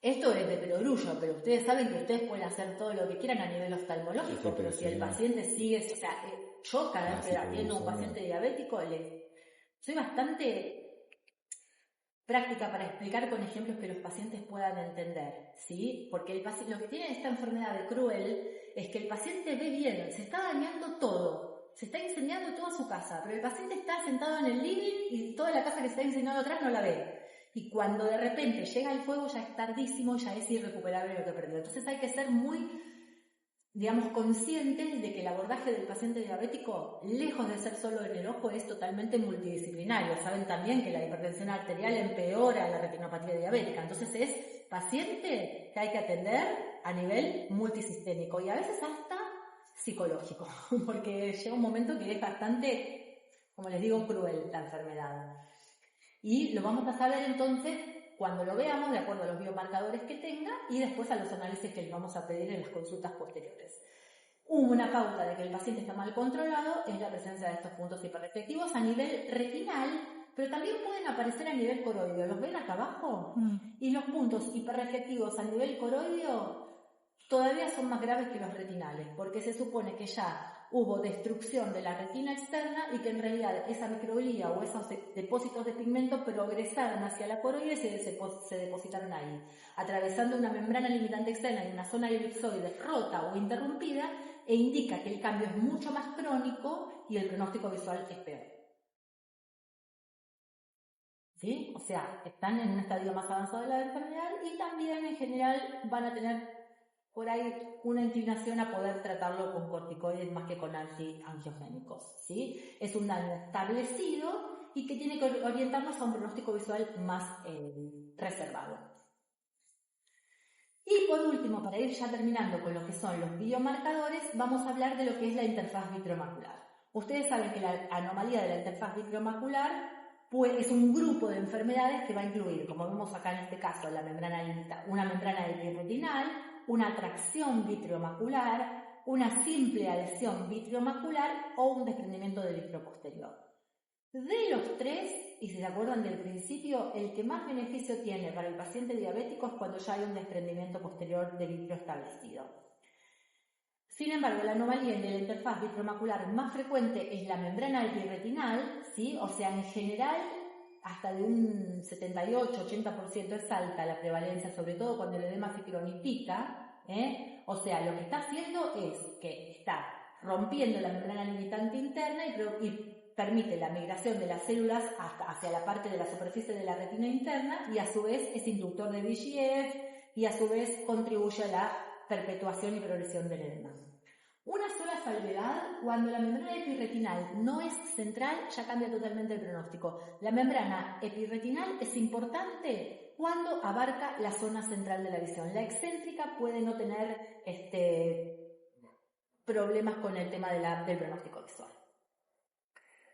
Esto es de perogrullo, pero ustedes saben que ustedes pueden hacer todo lo que quieran a nivel oftalmológico,
Sí,
pero si el paciente sigue, o sea, yo cada vez que atiendo a un paciente diabético, soy bastante práctica para explicar con ejemplos que los pacientes puedan entender, ¿sí? Porque lo que tiene esta enfermedad de Cruel es que el paciente ve bien, se está dañando todo, se está incendiando toda su casa, pero el paciente está sentado en el living y toda la casa que se está incendiando atrás no la ve. Y cuando de repente llega el fuego ya es tardísimo, ya es irrecuperable lo que perdió. Entonces hay que ser muy, digamos, conscientes de que el abordaje del paciente diabético, lejos de ser solo en el ojo, es totalmente multidisciplinario. Saben también que la hipertensión arterial empeora la retinopatía diabética. Entonces es paciente que hay que atender a nivel multisistémico y a veces hasta psicológico, porque llega un momento que es bastante, como les digo, cruel la enfermedad. Y lo vamos a saber entonces cuando lo veamos, de acuerdo a los biomarcadores que tenga y después a los análisis que les vamos a pedir en las consultas posteriores. Una pauta de que el paciente está mal controlado es la presencia de estos puntos hiperreflectivos a nivel retinal, pero también pueden aparecer a nivel coroideo. ¿Los ven acá abajo? Y los puntos hiperreflectivos a nivel coroideo todavía son más graves que los retinales, porque se supone que ya hubo destrucción de la retina externa y que en realidad esa microglía o esos depósitos de pigmento progresaron hacia la coroide y se depositaron ahí, atravesando una membrana limitante externa en una zona elipsoide rota o interrumpida, e indica que el cambio es mucho más crónico y el pronóstico visual es peor. ¿Sí? O sea, están en un estadio más avanzado de la enfermedad y también en general van a tener por ahí una inclinación a poder tratarlo con corticoides más que con antiangiogénicos, ¿sí? Es un daño establecido y que tiene que orientarnos a un pronóstico visual más reservado. Y por último, para ir ya terminando con lo que son los biomarcadores, vamos a hablar de lo que es la interfaz vitreomacular. Ustedes saben que la anomalía de la interfaz vitreomacular es un grupo de enfermedades que va a incluir, como vemos acá en este caso, una membrana epirretinal, una atracción vitreomacular, una simple adhesión vitreomacular o un desprendimiento del vitrio posterior. De los tres, y si se acuerdan del principio, el que más beneficio tiene para el paciente diabético es cuando ya hay un desprendimiento posterior de vitrio establecido. Sin embargo, la anomalía de la interfaz vitreomacular más frecuente es la membrana epirretinal, ¿sí? O sea, en general, hasta de un 78-80% es alta la prevalencia, sobre todo cuando el edema se cronifica, O sea, lo que está haciendo es que está rompiendo la membrana limitante interna y permite la migración de las células hacia la parte de la superficie de la retina interna y a su vez es inductor de VEGF y a su vez contribuye a la perpetuación y progresión del edema. Una sola salvedad: cuando la membrana epirretinal no es central, ya cambia totalmente el pronóstico. La membrana epirretinal es importante cuando abarca la zona central de la visión. La excéntrica puede no tener problemas con el tema del pronóstico visual.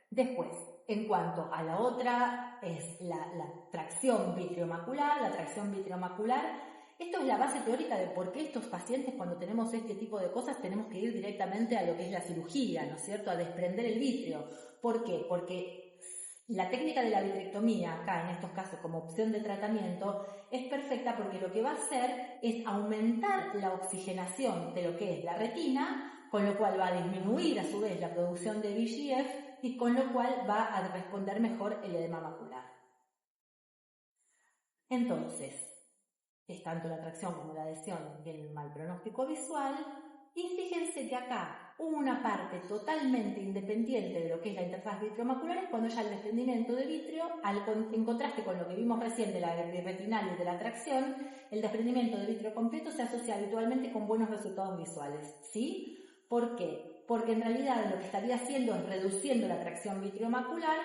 Después, en cuanto a la otra, es la tracción vitreomacular. La tracción vitreomacular, esto es la base teórica de por qué estos pacientes, cuando tenemos este tipo de cosas, tenemos que ir directamente a lo que es la cirugía, ¿no es cierto?, a desprender el vitrio. ¿Por qué? Porque la técnica de la vitrectomía, acá en estos casos como opción de tratamiento, es perfecta porque lo que va a hacer es aumentar la oxigenación de lo que es la retina, con lo cual va a disminuir a su vez la producción de VEGF y con lo cual va a responder mejor el edema macular. Entonces, es tanto la tracción como la adhesión y el mal pronóstico visual. Y fíjense que acá una parte totalmente independiente de lo que es la interfaz vitreomacular es cuando ya el desprendimiento de vitrio, en contraste con lo que vimos recién de la retinal y de la tracción, el desprendimiento de vitrio completo se asocia habitualmente con buenos resultados visuales, ¿sí? ¿Por qué? Porque en realidad lo que estaría haciendo es reduciendo la tracción vitreomacular,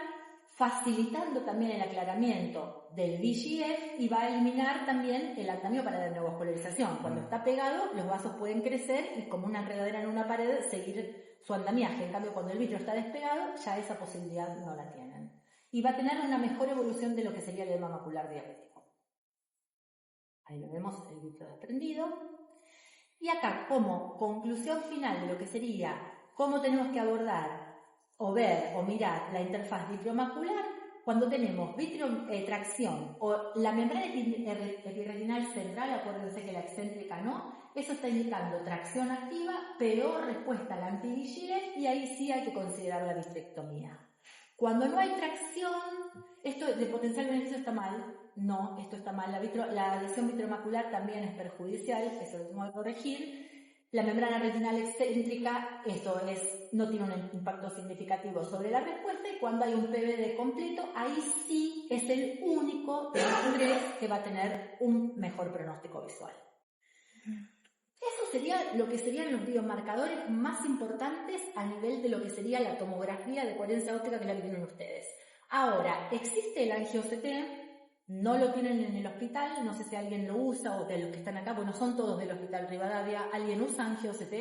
facilitando también el aclaramiento del VEGF y va a eliminar también el andamio para la neovascularización. Cuando está pegado, los vasos pueden crecer y como una enredadera en una pared seguir su andamiaje. En cambio, cuando el vitrio está despegado, ya esa posibilidad no la tienen. Y va a tener una mejor evolución de lo que sería el edema macular diabético. Ahí lo vemos, el vitrio desprendido. Y acá, como conclusión final de lo que sería cómo tenemos que abordar o ver o mirar la interfaz vitreomacular, cuando tenemos tracción o la membrana epirretinal central, acuérdense que la excéntrica no, eso está indicando tracción activa, peor respuesta al antivigile, y ahí sí hay que considerar la vitrectomía. Cuando no hay tracción, esto de potencial beneficio está mal. No, esto está mal. La lesión vitreomacular también es perjudicial, eso lo tengo que corregir. La membrana retinal excéntrica, no tiene un impacto significativo sobre la respuesta, y cuando hay un PVD completo, ahí sí es el único de los tres que va a tener un mejor pronóstico visual. Eso sería lo que serían los biomarcadores más importantes a nivel de lo que sería la tomografía de coherencia óptica, que la tienen ustedes. Ahora, existe el angio-OCT. No lo tienen en el hospital, no sé si alguien lo usa, o de los que están acá, bueno, son todos del Hospital Rivadavia. ¿Alguien usa angio-OCT?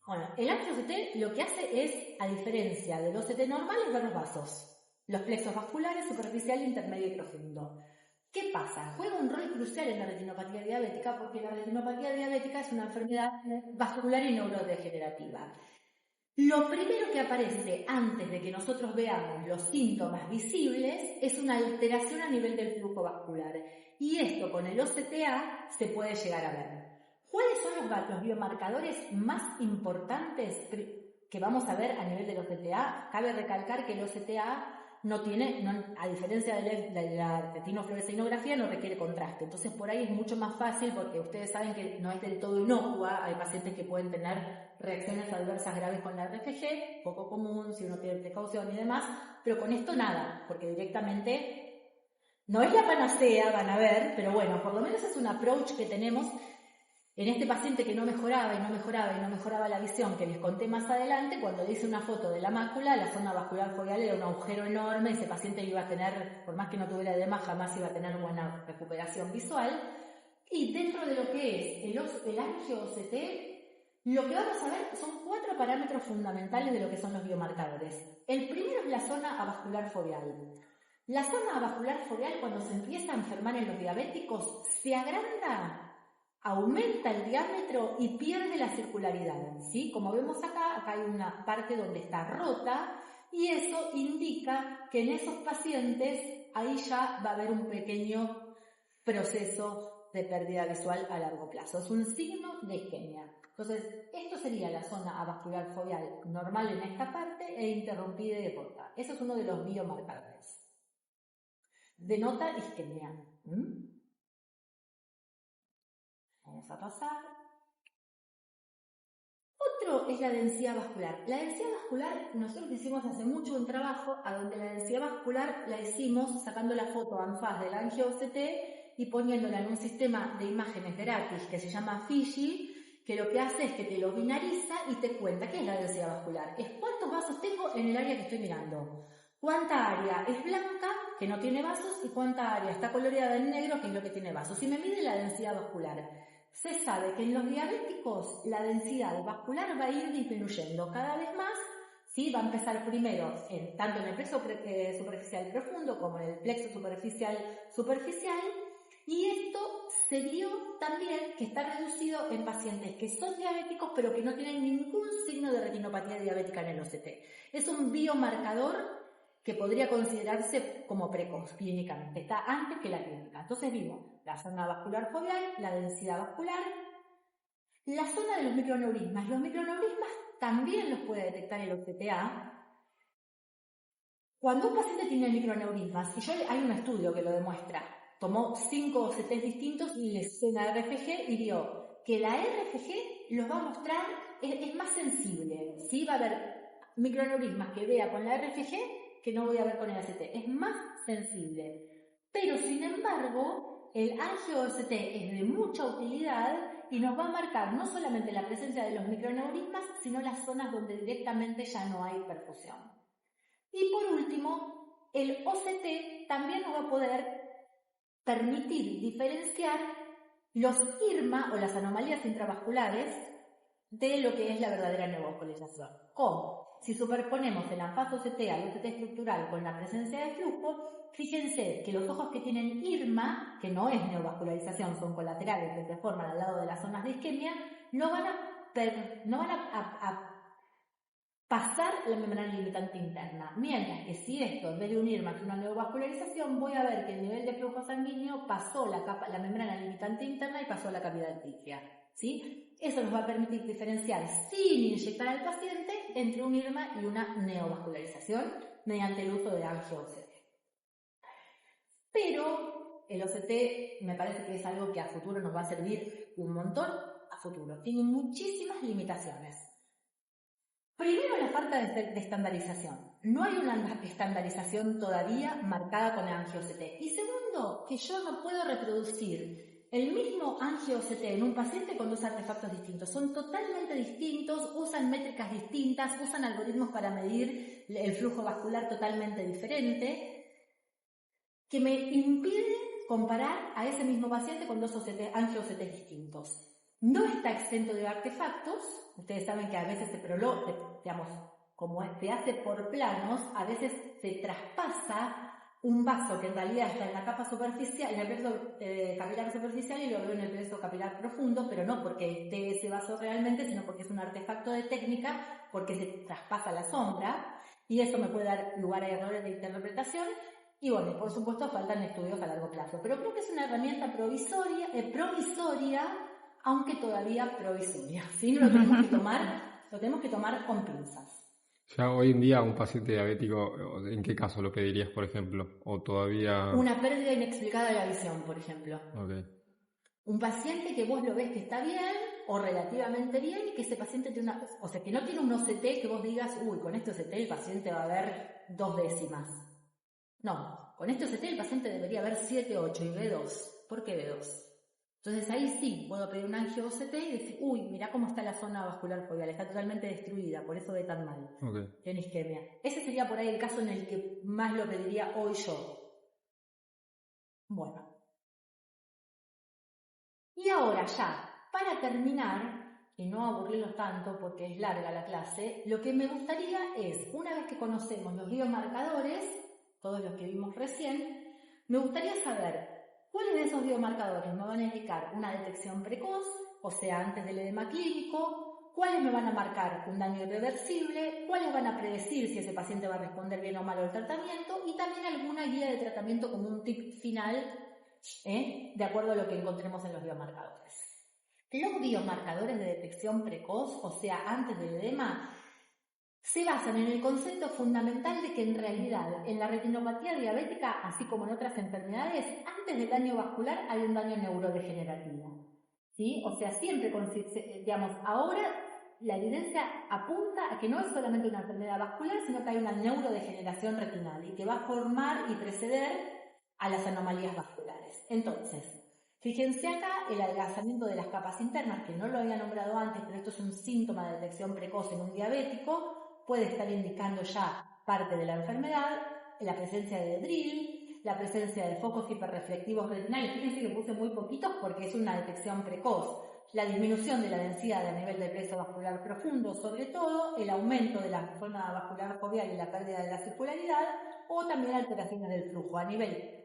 Bueno, el angio-OCT lo que hace es, a diferencia del OCT normal, es ver los vasos, los plexos vasculares, superficial, intermedio y profundo. ¿Qué pasa? Juega un rol crucial en la retinopatía diabética, porque la retinopatía diabética es una enfermedad vascular y neurodegenerativa. Lo primero que aparece antes de que nosotros veamos los síntomas visibles es una alteración a nivel del flujo vascular. Y esto con el OCTA se puede llegar a ver. ¿Cuáles son los biomarcadores más importantes que vamos a ver a nivel del OCTA? Cabe recalcar que el OCTA a diferencia de la retinofluoresceinografía, no requiere contraste. Entonces, por ahí es mucho más fácil, porque ustedes saben que no es del todo inocua. Hay pacientes que pueden tener reacciones adversas graves con la RFG, poco común si uno tiene precaución y demás, pero con esto nada, porque directamente no es la panacea, van a ver, pero bueno, por lo menos es un approach que tenemos en este paciente que no mejoraba la visión, que les conté más adelante. Cuando le hice una foto de la mácula, la zona vascular foveal era un agujero enorme. Ese paciente iba a tener, por más que no tuviera edema, jamás iba a tener buena recuperación visual. Y dentro de lo que es el angio-OCT, lo que vamos a ver son 4 parámetros fundamentales de lo que son los biomarcadores. El primero es la zona avascular foveal. La zona avascular foveal, cuando se empieza a enfermar en los diabéticos, se agranda, aumenta el diámetro y pierde la circularidad, ¿sí? Como vemos acá hay una parte donde está rota, y eso indica que en esos pacientes ahí ya va a haber un pequeño proceso de pérdida visual a largo plazo. Es un signo de isquemia. Entonces, esto sería la zona avascular foveal normal en esta parte e interrumpida y corta. Eso es uno de los biomarcadores. Denota isquemia. Vamos a pasar. Otro es la densidad vascular. La densidad vascular, nosotros hicimos hace mucho un trabajo a donde la densidad vascular la hicimos sacando la foto ANFAS del angio-OCT y poniéndola en un sistema de imágenes gratis que se llama Fiji, que lo que hace es que te lo binariza y te cuenta qué es la densidad vascular. Es cuántos vasos tengo en el área que estoy mirando. Cuánta área es blanca, que no tiene vasos, y cuánta área está coloreada en negro, que es lo que tiene vasos. Y me mide la densidad vascular. Se sabe que en los diabéticos la densidad vascular va a ir disminuyendo cada vez más, ¿sí? Va a empezar primero tanto en el plexo superficial profundo como en el plexo superficial, y esto se vio también que está reducido en pacientes que son diabéticos pero que no tienen ningún signo de retinopatía diabética en el OCT. Es un biomarcador que podría considerarse como precoz clínicamente, está antes que la clínica. Entonces vimos la zona vascular foveal, la densidad vascular, la zona de los microneurismas. Los microneurismas también los puede detectar el OCTA. Cuando un paciente tiene microneurismas, y hay un estudio que lo demuestra, tomó 5 OCTs distintos y les hizo una RFG y vio que la RFG los va a mostrar, es más sensible, ¿sí? Va a haber microneurismas que vea con la RFG que no voy a ver con el ACT, es más sensible. Pero sin embargo, el angio-OCT es de mucha utilidad y nos va a marcar no solamente la presencia de los microneurismas, sino las zonas donde directamente ya no hay perfusión. Y por último, el OCT también nos va a poder permitir diferenciar los IRMA o las anomalías intravasculares de lo que es la verdadera neovascularización. ¿Cómo? Si superponemos el ANFAS-OCT al OCT estructural con la presencia de flujo, fíjense que los ojos que tienen IRMA, que no es neovascularización, son colaterales que se forman al lado de las zonas de isquemia, no van a pasar la membrana limitante interna. Mientras que si esto, en vez de unirme a una neovascularización, voy a ver que el nivel de flujo sanguíneo pasó la membrana limitante interna y pasó a la cavidad trígea, ¿sí? Eso nos va a permitir diferenciar sin inyectar al paciente entre un IRMA y una neovascularización mediante el uso de angio-OCT. Pero el OCT me parece que es algo que a futuro nos va a servir un montón a futuro. Tiene muchísimas limitaciones. Primero, la falta de estandarización. No hay una estandarización todavía marcada con el angio-OCT. Y segundo, que yo no puedo reproducir el mismo angio-OCT en un paciente con dos artefactos distintos. Son totalmente distintos, usan métricas distintas, usan algoritmos para medir el flujo vascular totalmente diferente, que me impiden comparar a ese mismo paciente con dos angio-OCT distintos. No está exento de artefactos. Ustedes saben que a veces como se hace por planos, a veces se traspasa un vaso que en realidad está en la capa superficial, en el plexo capilar superficial, y lo veo en el plexo capilar profundo, pero no porque esté ese vaso realmente, sino porque es un artefacto de técnica, porque se traspasa la sombra, y eso me puede dar lugar a errores de interpretación. Y bueno, por supuesto faltan estudios a largo plazo, pero creo que es una herramienta provisoria, aunque todavía provisoria, ¿sí? Lo tenemos que tomar con pinzas.
Ya hoy en día un paciente diabético, ¿en qué caso lo pedirías, por ejemplo? ¿O todavía...?
Una pérdida inexplicada de la visión, por ejemplo.
Okay.
Un paciente que vos lo ves que está bien o relativamente bien y que ese paciente tiene que no tiene un OCT que vos digas, uy, con este OCT el paciente va a ver 2 décimas. No, con este OCT el paciente debería ver 7, 8 y B2. ¿Por qué B2? Entonces ahí sí puedo pedir un angio-OCT y decir, uy, mirá cómo está la zona vascular foveal, está totalmente destruida, por eso ve tan mal.
Okay.
Tiene isquemia. Ese sería por ahí el caso en el que más lo pediría hoy yo. Bueno. Y ahora ya, para terminar, y no aburrirlos tanto porque es larga la clase, lo que me gustaría es, una vez que conocemos los biomarcadores, todos los que vimos recién, me gustaría saber cuáles de esos biomarcadores me van a indicar una detección precoz, o sea, antes del edema clínico, cuáles me van a marcar un daño irreversible, cuáles van a predecir si ese paciente va a responder bien o mal al tratamiento, y también alguna guía de tratamiento como un tip final, de acuerdo a lo que encontremos en los biomarcadores. Los biomarcadores de detección precoz, o sea, antes del edema, se basan en el concepto fundamental de que en realidad en la retinopatía diabética, así como en otras enfermedades, antes del daño vascular hay un daño neurodegenerativo. ¿Sí? O sea, siempre, ahora la evidencia apunta a que no es solamente una enfermedad vascular, sino que hay una neurodegeneración retinal y que va a formar y preceder a las anomalías vasculares. Entonces, fíjense acá el adelgazamiento de las capas internas, que no lo había nombrado antes, pero esto es un síntoma de detección precoz en un diabético. Puede estar indicando ya parte de la enfermedad, la presencia de drill, la presencia de focos hiperreflectivos retinales. Fíjense que puse muy poquitos porque es una detección precoz. La disminución de la densidad a nivel del plexo vascular profundo, sobre todo, el aumento de la zona vascular foveal y la pérdida de la circularidad, o también alteraciones del flujo a nivel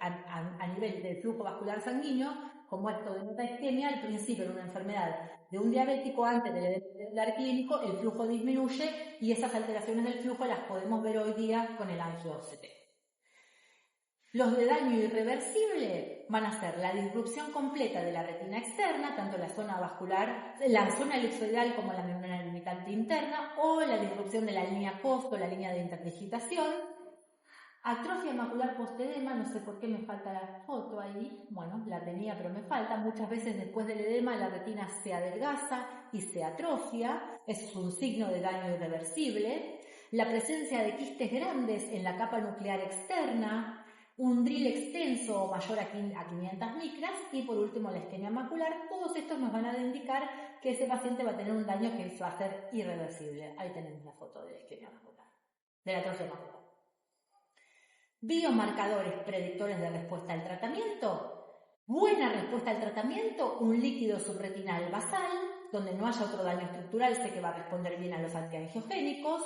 del flujo vascular sanguíneo, como esto denota isquemia. Al principio en una enfermedad de un diabético, antes del edema clínico, el flujo disminuye y esas alteraciones del flujo las podemos ver hoy día con el angio-OCT. Los de daño irreversible van a ser la disrupción completa de la retina externa, tanto la zona vascular, la zona elipsoidal como la membrana limitante interna, o la disrupción de la línea post o la línea de interdigitación. Atrofia macular postedema, no sé por qué me falta la foto ahí, bueno, la tenía pero me falta. Muchas veces después del edema la retina se adelgaza y se atrofia, eso es un signo de daño irreversible. La presencia de quistes grandes en la capa nuclear externa, un drill extenso o mayor a 500 micras, y por último la isquemia macular. Todos estos nos van a indicar que ese paciente va a tener un daño que va a ser irreversible. Ahí tenemos la foto de la isquemia macular, de la atrofia macular. Biomarcadores predictores de respuesta al tratamiento. Buena respuesta al tratamiento, un líquido subretinal basal, donde no haya otro daño estructural, sé que va a responder bien a los antiangiogénicos.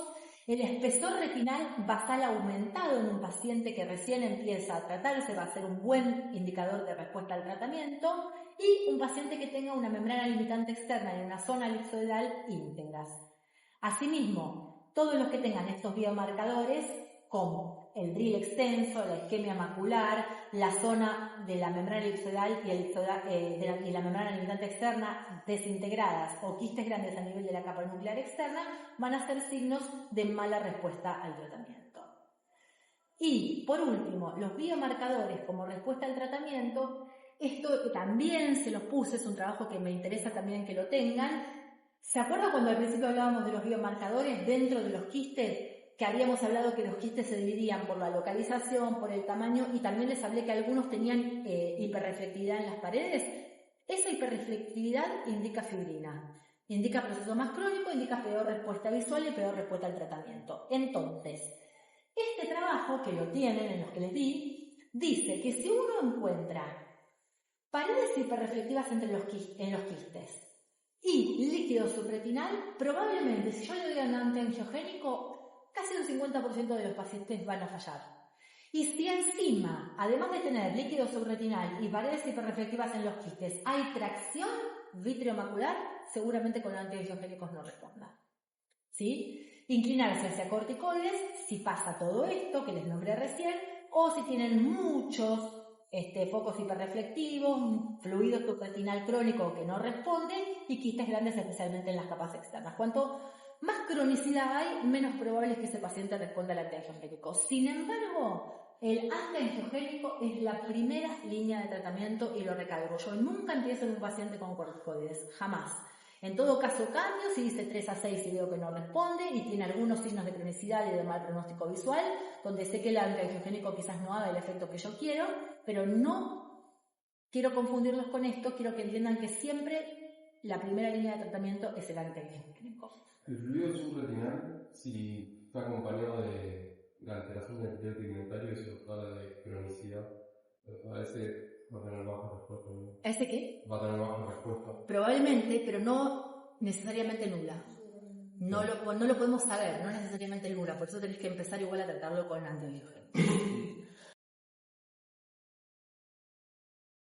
El espesor retinal basal aumentado en un paciente que recién empieza a tratarse va a ser un buen indicador de respuesta al tratamiento. Y un paciente que tenga una membrana limitante externa y una zona elipsoidal íntegras. Asimismo, todos los que tengan estos biomarcadores, como el DRIL extenso, la isquemia macular, la zona de la membrana elipsoidal y la membrana limitante externa desintegradas o quistes grandes a nivel de la capa nuclear externa, van a ser signos de mala respuesta al tratamiento. Y, por último, los biomarcadores como respuesta al tratamiento, esto también se los puse, es un trabajo que me interesa también que lo tengan. ¿Se acuerdan cuando al principio hablábamos de los biomarcadores dentro de los quistes? Que habíamos hablado que los quistes se dividían por la localización, por el tamaño, y también les hablé que algunos tenían hiperreflectividad en las paredes. Esa hiperreflectividad indica fibrina, indica proceso más crónico, indica peor respuesta visual y peor respuesta al tratamiento. Entonces, este trabajo, que lo tienen en los que les di, dice que si uno encuentra paredes hiperreflectivas en los quistes y líquido subretinal, probablemente si yo le doy un antiangiogénico, casi un 50% de los pacientes van a fallar. Y si encima, además de tener líquido subretinal y paredes hiperreflectivas en los quistes, hay tracción vitreomacular, seguramente con antiangiogénicos no responda. ¿Sí? Inclinarse hacia corticoides si pasa todo esto que les nombré recién, o si tienen muchos focos hiperreflectivos, fluido subretinal crónico que no responde y quistes grandes especialmente en las capas externas. Cuanto más cronicidad hay, menos probable es que ese paciente responda al antiangiogénico. Sin embargo, el antiangiogénico es la primera línea de tratamiento y lo recalco. Yo nunca empiezo en un paciente con corticoides, jamás. En todo caso cambio, si dice 3 a 6 y veo que no responde y tiene algunos signos de cronicidad y de mal pronóstico visual, donde sé que el antiangiogénico quizás no haga el efecto que yo quiero, pero no quiero confundirlos con esto, quiero que entiendan que siempre la primera línea de tratamiento es el antiangiogénico.
El fluido subretinal, si está acompañado de la alteración del epitelio pigmentario y se habla de cronicidad, a ese va a tener baja respuesta, ¿no?
¿A ese qué?
Va a tener baja respuesta.
Probablemente, pero no necesariamente nula. No lo podemos saber, no necesariamente nula, por eso tenés que empezar igual a tratarlo con antiangiogénicos.